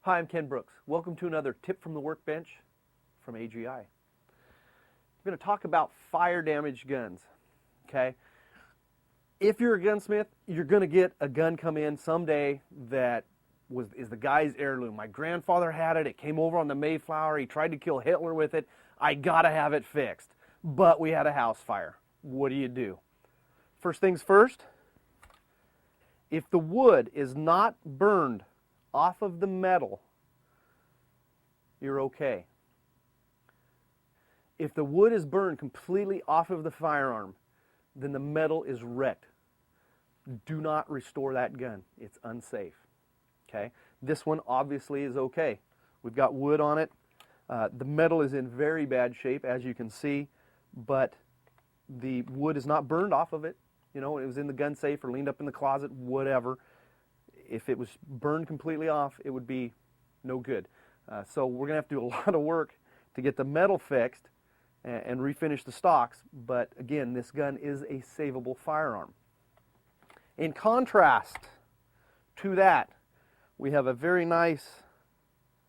Hi, I'm Ken Brooks. Welcome to another tip from the workbench from AGI. I'm going to talk about fire damaged guns. Okay? If you're a gunsmith, you're going to get a gun come in someday that is the guy's heirloom. My grandfather had it. It came over on the Mayflower. He tried to kill Hitler with it. I got to have it fixed. But we had a house fire. What do? First things first, if the wood is not burned off of the metal, you're okay. If the wood is burned completely off of the firearm, then the metal is wrecked. Do not restore that gun. It's unsafe. Okay? This one obviously is okay. We've got wood on it. The metal is in very bad shape, as you can see, but the wood is not burned off of it. You know, it was in the gun safe or leaned up in the closet, whatever. If it was burned completely off, it would be no good. So we're going to have to do a lot of work to get the metal fixed and refinish the stocks. But again, this gun is a savable firearm. In contrast to that, we have a very nice,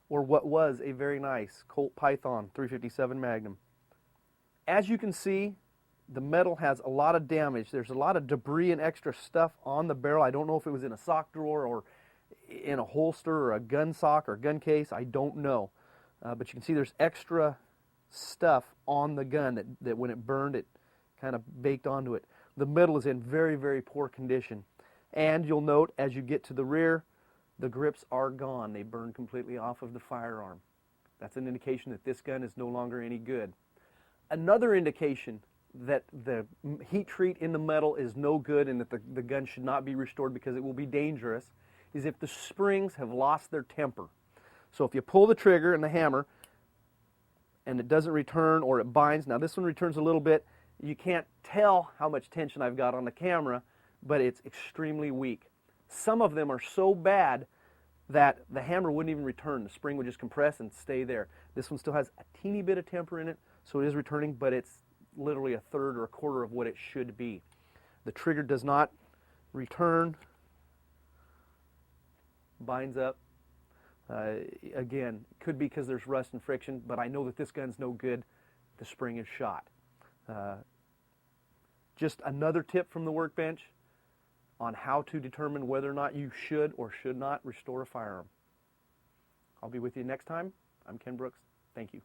or what was a very nice, Colt Python 357 Magnum. As you can see, the metal has a lot of damage. There's a lot of debris and extra stuff on the barrel. I don't know if it was in a sock drawer or in a holster or a gun sock or gun case. I don't know. But you can see there's extra stuff on the gun that when it burned, it kind of baked onto it. The metal is in very, very poor condition. And you'll note as you get to the rear, the grips are gone. They burned completely off of the firearm. That's an indication that this gun is no longer any good. Another indication that the heat treat in the metal is no good and that the gun should not be restored because it will be dangerous is if the springs have lost their temper. So if you pull the trigger and the hammer and it doesn't return or it binds, now this one returns a little bit, you can't tell how much tension I've got on the camera, but it's extremely weak. Some of them are so bad that the hammer wouldn't even return. The spring would just compress and stay there. This one still has a teeny bit of temper in it, so it is returning, but it's literally a third or a quarter of what it should be. The trigger does not return, binds up. Again, could be because there's rust and friction, but I know that this gun's no good. The spring is shot. Just another tip from the workbench on how to determine whether or not you should or should not restore a firearm. I'll be with you next time. I'm Ken Brooks. Thank you.